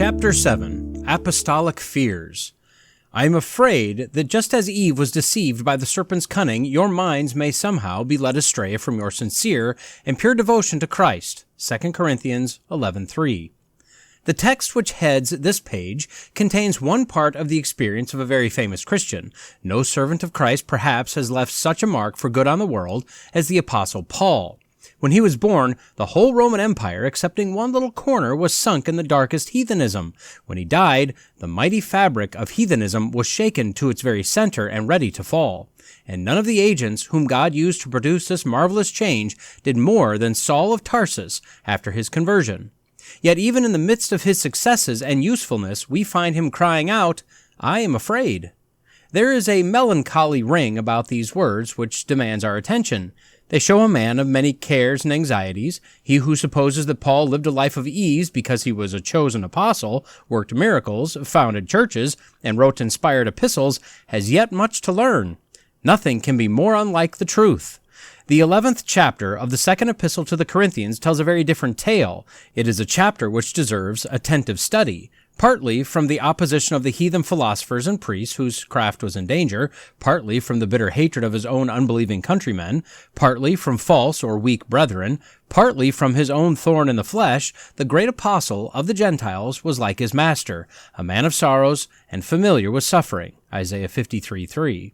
Chapter 7. Apostolic Fears. I am afraid that just as Eve was deceived by the serpent's cunning, your minds may somehow be led astray from your sincere and pure devotion to Christ. 2 Corinthians 11:3. The text which heads this page contains one part of the experience of a very famous Christian. No servant of Christ perhaps has left such a mark for good on the world as the Apostle Paul. When he was born, the whole Roman Empire, excepting one little corner, was sunk in the darkest heathenism. When he died, the mighty fabric of heathenism was shaken to its very center and ready to fall. And none of the agents whom God used to produce this marvelous change did more than Saul of Tarsus after his conversion. Yet even in the midst of his successes and usefulness, we find him crying out, "I am afraid." There is a melancholy ring about these words which demands our attention. They show a man of many cares and anxieties. He who supposes that Paul lived a life of ease because he was a chosen apostle, worked miracles, founded churches, and wrote inspired epistles, has yet much to learn. Nothing can be more unlike the truth. The 11th chapter of the second epistle to the Corinthians tells a very different tale. It is a chapter which deserves attentive study, partly from the opposition of the heathen philosophers and priests whose craft was in danger, partly from the bitter hatred of his own unbelieving countrymen, partly from false or weak brethren, partly from his own thorn in the flesh. The great apostle of the Gentiles was like his master, a man of sorrows and familiar with suffering. Isaiah 53:3.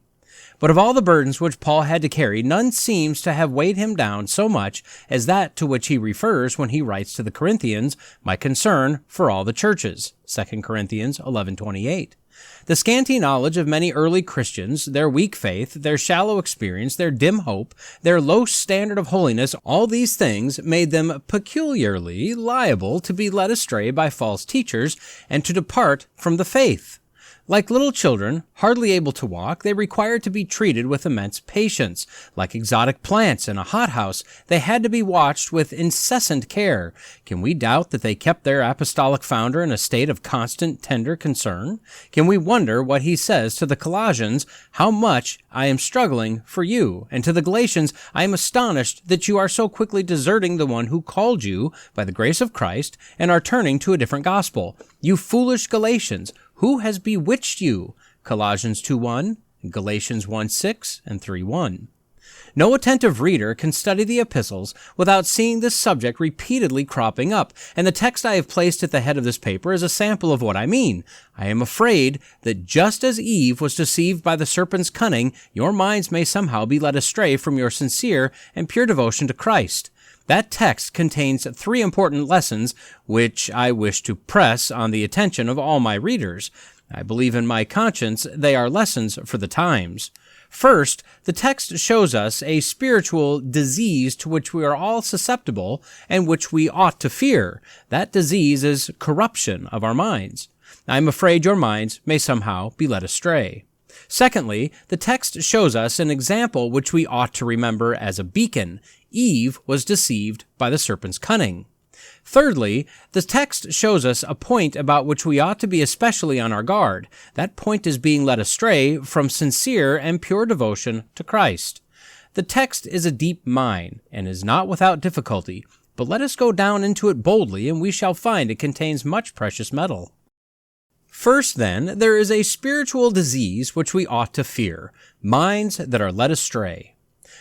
But of all the burdens which Paul had to carry, none seems to have weighed him down so much as that to which he refers when he writes to the Corinthians, "My concern for all the churches." 2 Corinthians 11:28. The scanty knowledge of many early Christians, their weak faith, their shallow experience, their dim hope, their low standard of holiness, all these things made them peculiarly liable to be led astray by false teachers and to depart from the faith. Like little children, hardly able to walk, they required to be treated with immense patience. Like exotic plants in a hothouse, they had to be watched with incessant care. Can we doubt that they kept their apostolic founder in a state of constant, tender concern? Can we wonder what he says to the Colossians, "How much I am struggling for you," and to the Galatians, "I am astonished that you are so quickly deserting the one who called you by the grace of Christ and are turning to a different gospel? You foolish Galatians, who has bewitched you?" Colossians 2:1, Galatians 1:6, and 3:1. No attentive reader can study the epistles without seeing this subject repeatedly cropping up, and the text I have placed at the head of this paper is a sample of what I mean. I am afraid that just as Eve was deceived by the serpent's cunning, your minds may somehow be led astray from your sincere and pure devotion to Christ. That text contains three important lessons which I wish to press on the attention of all my readers. I believe in my conscience they are lessons for the times. First, the text shows us a spiritual disease to which we are all susceptible and which we ought to fear. That disease is corruption of our minds. I am afraid your minds may somehow be led astray. Secondly, the text shows us an example which we ought to remember as a beacon. Eve was deceived by the serpent's cunning. Thirdly, the text shows us a point about which we ought to be especially on our guard. That point is being led astray from sincere and pure devotion to Christ. The text is a deep mine and is not without difficulty, but let us go down into it boldly and we shall find it contains much precious metal. First, then, there is a spiritual disease which we ought to fear, minds that are led astray.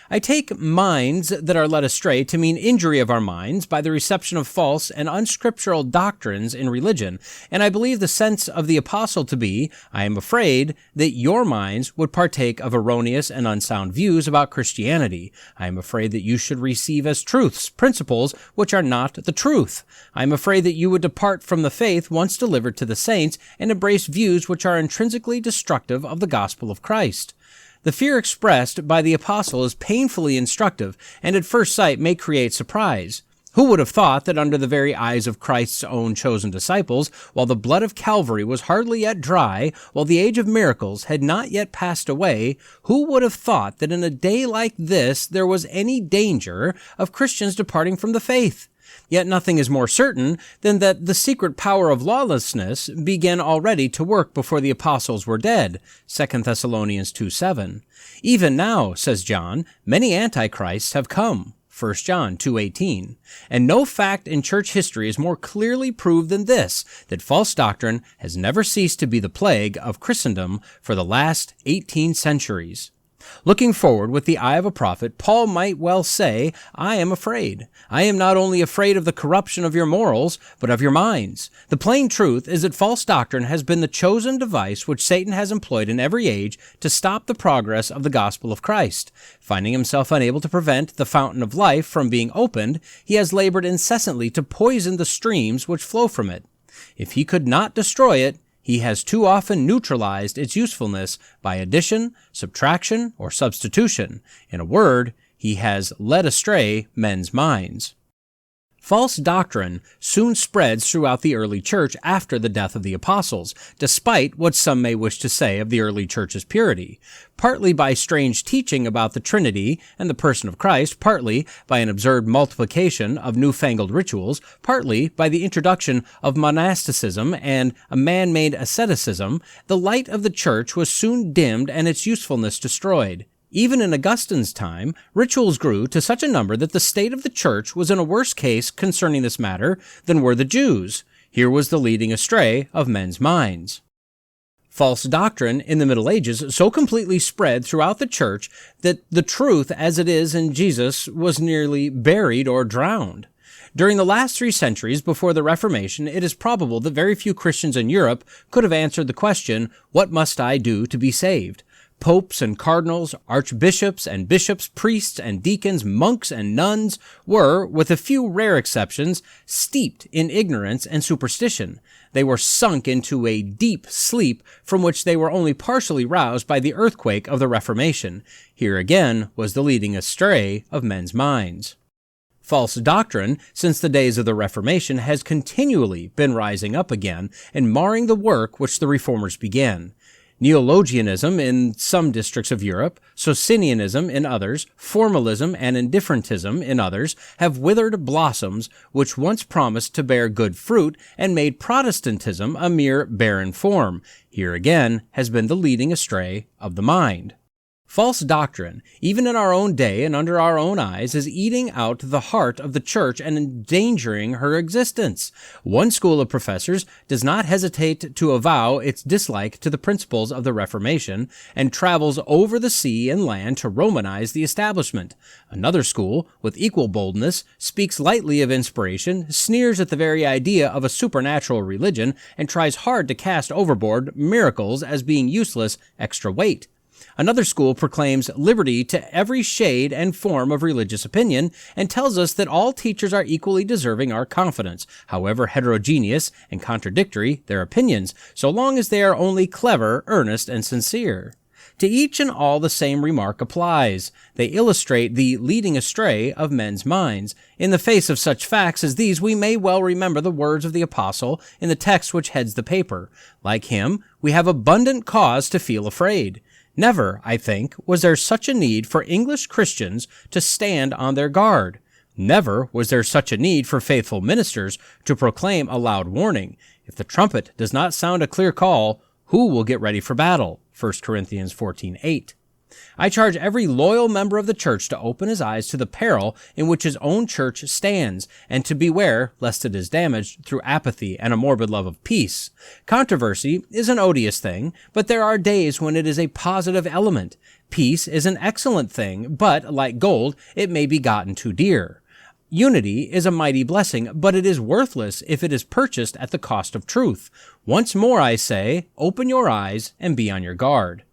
I take minds that are led astray to mean injury of our minds by the reception of false and unscriptural doctrines in religion, and I believe the sense of the apostle to be, I am afraid that your minds would partake of erroneous and unsound views about Christianity. I am afraid that you should receive as truths principles which are not the truth. I am afraid that you would depart from the faith once delivered to the saints and embrace views which are intrinsically destructive of the gospel of Christ. The fear expressed by the apostle is painfully instructive and at first sight may create surprise. Who would have thought that under the very eyes of Christ's own chosen disciples, while the blood of Calvary was hardly yet dry, while the age of miracles had not yet passed away, who would have thought that in a day like this there was any danger of Christians departing from the faith? Yet nothing is more certain than that the secret power of lawlessness began already to work before the apostles were dead. 2 Thessalonians 2:7. Even now, says John, many antichrists have come, 1 John 2:18. And no fact in church history is more clearly proved than this, that false doctrine has never ceased to be the plague of Christendom for the last 18 centuries. Looking forward with the eye of a prophet, Paul might well say, I am afraid. I am not only afraid of the corruption of your morals, but of your minds. The plain truth is that false doctrine has been the chosen device which Satan has employed in every age to stop the progress of the gospel of Christ. Finding himself unable to prevent the fountain of life from being opened, he has labored incessantly to poison the streams which flow from it. If he could not destroy it, he has too often neutralized its usefulness by addition, subtraction, or substitution. In a word, he has led astray men's minds. False doctrine soon spreads throughout the early church after the death of the apostles, despite what some may wish to say of the early church's purity, partly by strange teaching about the Trinity and the person of Christ, partly by an absurd multiplication of newfangled rituals, partly by the introduction of monasticism and a man-made asceticism. The light of the church was soon dimmed and its usefulness destroyed. Even in Augustine's time, rituals grew to such a number that the state of the church was in a worse case concerning this matter than were the Jews. Here was the leading astray of men's minds. False doctrine in the Middle Ages so completely spread throughout the church that the truth as it is in Jesus was nearly buried or drowned. During the last 3 centuries before the Reformation, it is probable that very few Christians in Europe could have answered the question, what must I do to be saved? Popes and cardinals, archbishops and bishops, priests and deacons, monks and nuns were, with a few rare exceptions, steeped in ignorance and superstition. They were sunk into a deep sleep from which they were only partially roused by the earthquake of the Reformation. Here again was the leading astray of men's minds. False doctrine, since the days of the Reformation, has continually been rising up again and marring the work which the Reformers began. Neologianism in some districts of Europe, Socinianism in others, formalism and indifferentism in others have withered blossoms which once promised to bear good fruit and made Protestantism a mere barren form. Here again has been the leading astray of the mind. False doctrine, even in our own day and under our own eyes, is eating out the heart of the church and endangering her existence. One school of professors does not hesitate to avow its dislike to the principles of the Reformation and travels over the sea and land to Romanize the establishment. Another school, with equal boldness, speaks lightly of inspiration, sneers at the very idea of a supernatural religion, and tries hard to cast overboard miracles as being useless extra weight. Another school proclaims liberty to every shade and form of religious opinion and tells us that all teachers are equally deserving our confidence, however heterogeneous and contradictory their opinions, so long as they are only clever, earnest, and sincere. To each and all the same remark applies. They illustrate the leading astray of men's minds. In the face of such facts as these, we may well remember the words of the apostle in the text which heads the paper. Like him, we have abundant cause to feel afraid. Never, I think, was there such a need for English Christians to stand on their guard. Never was there such a need for faithful ministers to proclaim a loud warning. If the trumpet does not sound a clear call, who will get ready for battle? 1 Corinthians 14:8. I charge every loyal member of the church to open his eyes to the peril in which his own church stands, and to beware lest it is damaged through apathy and a morbid love of peace. Controversy is an odious thing, but there are days when it is a positive element. Peace is an excellent thing, but, like gold, it may be gotten too dear. Unity is a mighty blessing, but it is worthless if it is purchased at the cost of truth. Once more I say, open your eyes and be on your guard.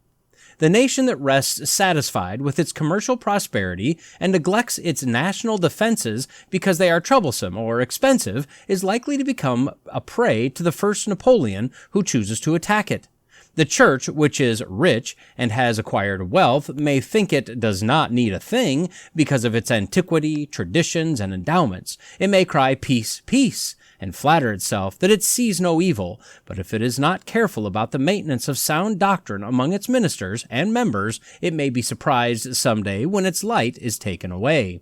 The nation that rests satisfied with its commercial prosperity and neglects its national defenses because they are troublesome or expensive is likely to become a prey to the first Napoleon who chooses to attack it. The church, which is rich and has acquired wealth, may think it does not need a thing because of its antiquity, traditions, and endowments. It may cry, peace, peace, and flatter itself that it sees no evil, but if it is not careful about the maintenance of sound doctrine among its ministers and members, it may be surprised someday when its light is taken away.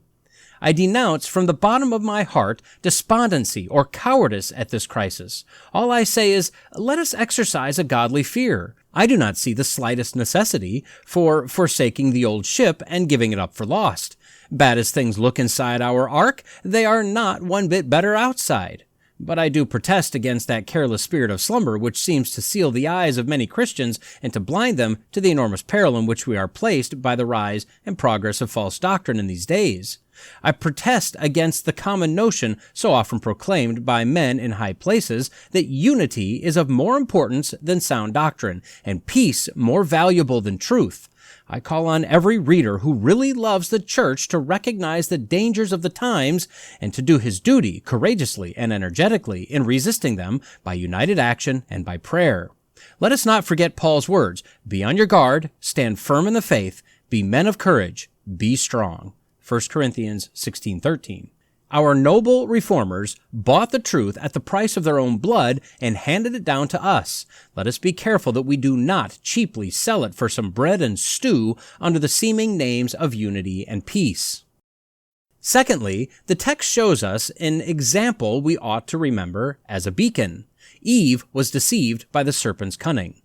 I denounce from the bottom of my heart despondency or cowardice at this crisis. All I say is, let us exercise a godly fear. I do not see the slightest necessity for forsaking the old ship and giving it up for lost. Bad as things look inside our ark, they are not one bit better outside. But I do protest against that careless spirit of slumber which seems to seal the eyes of many Christians and to blind them to the enormous peril in which we are placed by the rise and progress of false doctrine in these days. I protest against the common notion so often proclaimed by men in high places that unity is of more importance than sound doctrine, and peace more valuable than truth. I call on every reader who really loves the church to recognize the dangers of the times and to do his duty courageously and energetically in resisting them by united action and by prayer. Let us not forget Paul's words, "Be on your guard, stand firm in the faith, be men of courage, be strong." 1 Corinthians 16:13. Our noble reformers bought the truth at the price of their own blood and handed it down to us. Let us be careful that we do not cheaply sell it for some bread and stew under the seeming names of unity and peace. Secondly, the text shows us an example we ought to remember as a beacon. Eve was deceived by the serpent's cunning.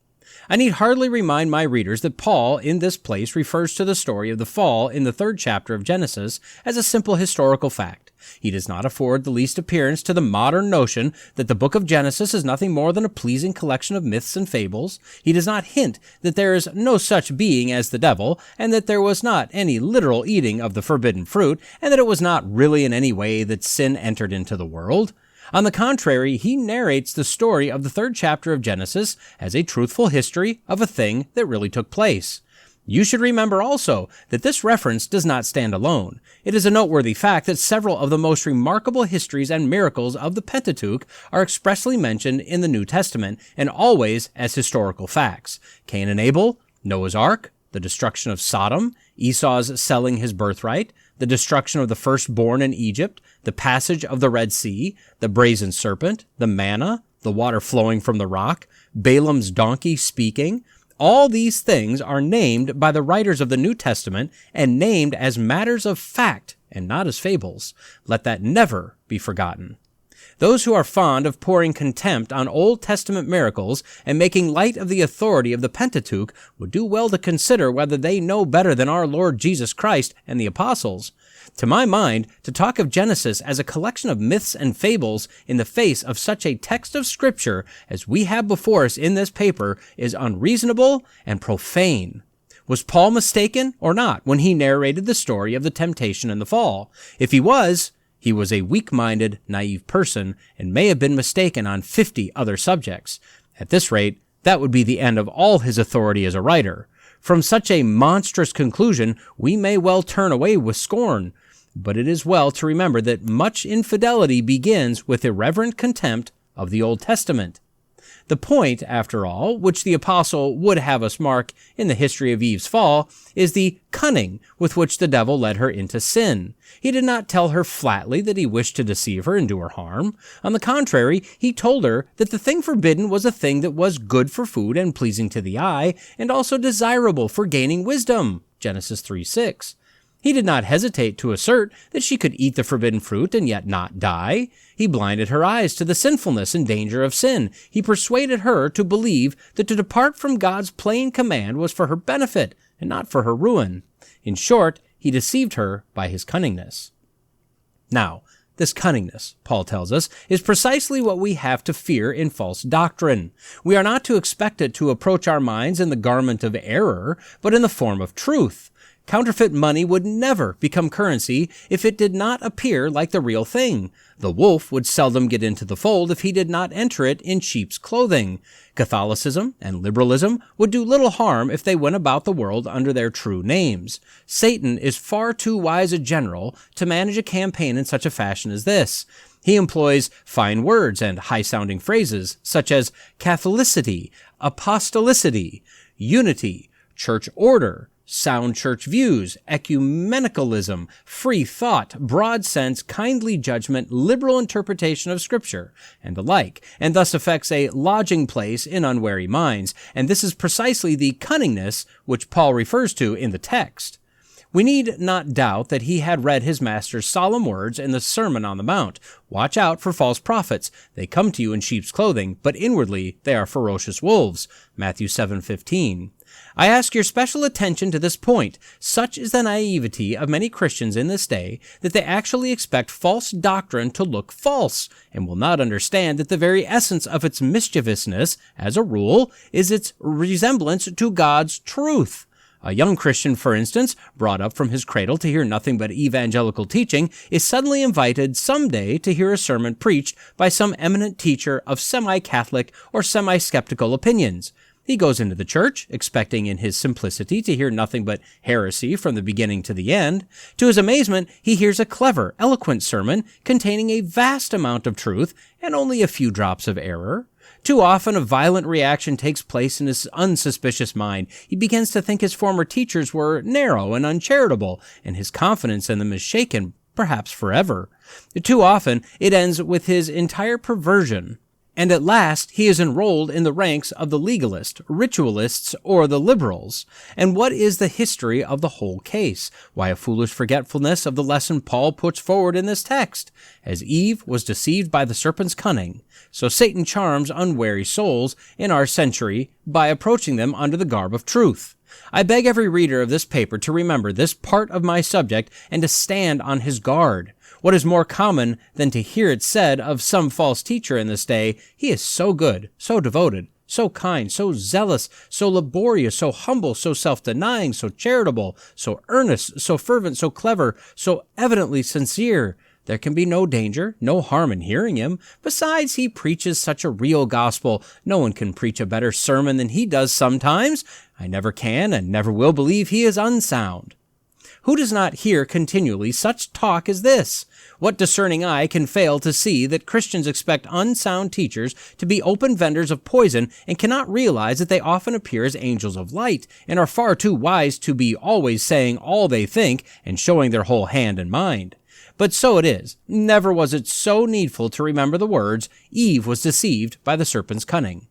I need hardly remind my readers that Paul in this place refers to the story of the fall in the 3rd chapter of Genesis as a simple historical fact. He does not afford the least appearance to the modern notion that the book of Genesis is nothing more than a pleasing collection of myths and fables. He does not hint that there is no such being as the devil, and that there was not any literal eating of the forbidden fruit, and that it was not really in any way that sin entered into the world. On the contrary, he narrates the story of the 3rd chapter of Genesis as a truthful history of a thing that really took place. You should remember also that this reference does not stand alone. It is a noteworthy fact that several of the most remarkable histories and miracles of the Pentateuch are expressly mentioned in the New Testament, and always as historical facts. Cain and Abel, Noah's Ark, the destruction of Sodom, Esau's selling his birthright, the destruction of the firstborn in Egypt, the passage of the Red Sea, the brazen serpent, the manna, the water flowing from the rock, Balaam's donkey speaking. All these things are named by the writers of the New Testament and named as matters of fact and not as fables. Let that never be forgotten. Those who are fond of pouring contempt on Old Testament miracles and making light of the authority of the Pentateuch would do well to consider whether they know better than our Lord Jesus Christ and the apostles. To my mind, to talk of Genesis as a collection of myths and fables in the face of such a text of Scripture as we have before us in this paper is unreasonable and profane. Was Paul mistaken or not when he narrated the story of the temptation and the fall? If he was a weak-minded, naive person and may have been mistaken on 50 other subjects. At this rate, that would be the end of all his authority as a writer. From such a monstrous conclusion, we may well turn away with scorn. But it is well to remember that much infidelity begins with irreverent contempt of the Old Testament. The point, after all, which the apostle would have us mark in the history of Eve's fall, is the cunning with which the devil led her into sin. He did not tell her flatly that he wished to deceive her and do her harm. On the contrary, he told her that the thing forbidden was a thing that was good for food and pleasing to the eye, and also desirable for gaining wisdom. Genesis 3:6. He did not hesitate to assert that she could eat the forbidden fruit and yet not die. He blinded her eyes to the sinfulness and danger of sin. He persuaded her to believe that to depart from God's plain command was for her benefit and not for her ruin. In short, he deceived her by his cunningness. Now, this cunningness, Paul tells us, is precisely what we have to fear in false doctrine. We are not to expect it to approach our minds in the garment of error, but in the form of truth. Counterfeit money would never become currency if it did not appear like the real thing. The wolf would seldom get into the fold if he did not enter it in sheep's clothing. Catholicism and liberalism would do little harm if they went about the world under their true names. Satan is far too wise a general to manage a campaign in such a fashion as this. He employs fine words and high-sounding phrases such as Catholicity, apostolicity, unity, church order, sound church views, ecumenicalism, free thought, broad sense, kindly judgment, liberal interpretation of Scripture, and the like, and thus affects a lodging place in unwary minds, and this is precisely the cunningness which Paul refers to in the text. We need not doubt that he had read his master's solemn words in the Sermon on the Mount. Watch out for false prophets. They come to you in sheep's clothing, but inwardly they are ferocious wolves. Matthew 7:15. I ask your special attention to this point. Such is the naivety of many Christians in this day that they actually expect false doctrine to look false, and will not understand that the very essence of its mischievousness, as a rule, is its resemblance to God's truth. A young Christian, for instance, brought up from his cradle to hear nothing but evangelical teaching, is suddenly invited someday to hear a sermon preached by some eminent teacher of semi-Catholic or semi-skeptical opinions. He goes into the church, expecting in his simplicity to hear nothing but heresy from the beginning to the end. To his amazement, he hears a clever, eloquent sermon containing a vast amount of truth and only a few drops of error. Too often a violent reaction takes place in his unsuspicious mind. He begins to think his former teachers were narrow and uncharitable, and his confidence in them is shaken, perhaps forever. Too often it ends with his entire perversion. And at last he is enrolled in the ranks of the legalists, ritualists, or the liberals. And what is the history of the whole case? Why, a foolish forgetfulness of the lesson Paul puts forward in this text. As Eve was deceived by the serpent's cunning, so Satan charms unwary souls in our century by approaching them under the garb of truth. I beg every reader of this paper to remember this part of my subject and to stand on his guard. What is more common than to hear it said of some false teacher in this day, he is so good, so devoted, so kind, so zealous, so laborious, so humble, so self-denying, so charitable, so earnest, so fervent, so clever, so evidently sincere. There can be no danger, no harm in hearing him. Besides, he preaches such a real gospel. No one can preach a better sermon than he does sometimes. I never can and never will believe he is unsound. Who does not hear continually such talk as this? What discerning eye can fail to see that Christians expect unsound teachers to be open vendors of poison and cannot realize that they often appear as angels of light and are far too wise to be always saying all they think and showing their whole hand and mind? But so it is. Never was it so needful to remember the words, Eve was deceived by the serpent's cunning.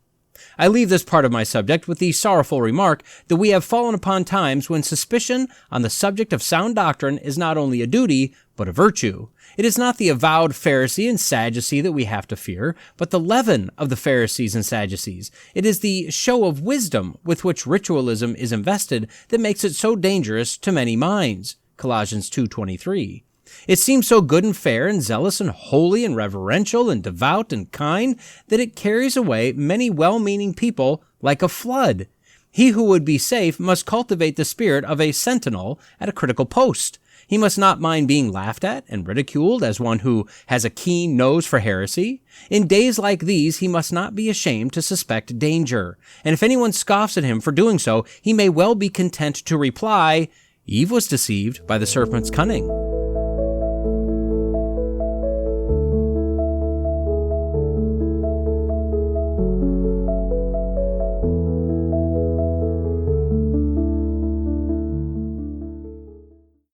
I leave this part of my subject with the sorrowful remark that we have fallen upon times when suspicion on the subject of sound doctrine is not only a duty, but a virtue. It is not the avowed Pharisee and Sadducee that we have to fear, but the leaven of the Pharisees and Sadducees. It is the show of wisdom with which ritualism is invested that makes it so dangerous to many minds. Colossians 2:23. It seems so good and fair and zealous and holy and reverential and devout and kind that it carries away many well-meaning people like a flood. He who would be safe must cultivate the spirit of a sentinel at a critical post. He must not mind being laughed at and ridiculed as one who has a keen nose for heresy. In days like these, he must not be ashamed to suspect danger. And if anyone scoffs at him for doing so, he may well be content to reply, Eve was deceived by the serpent's cunning.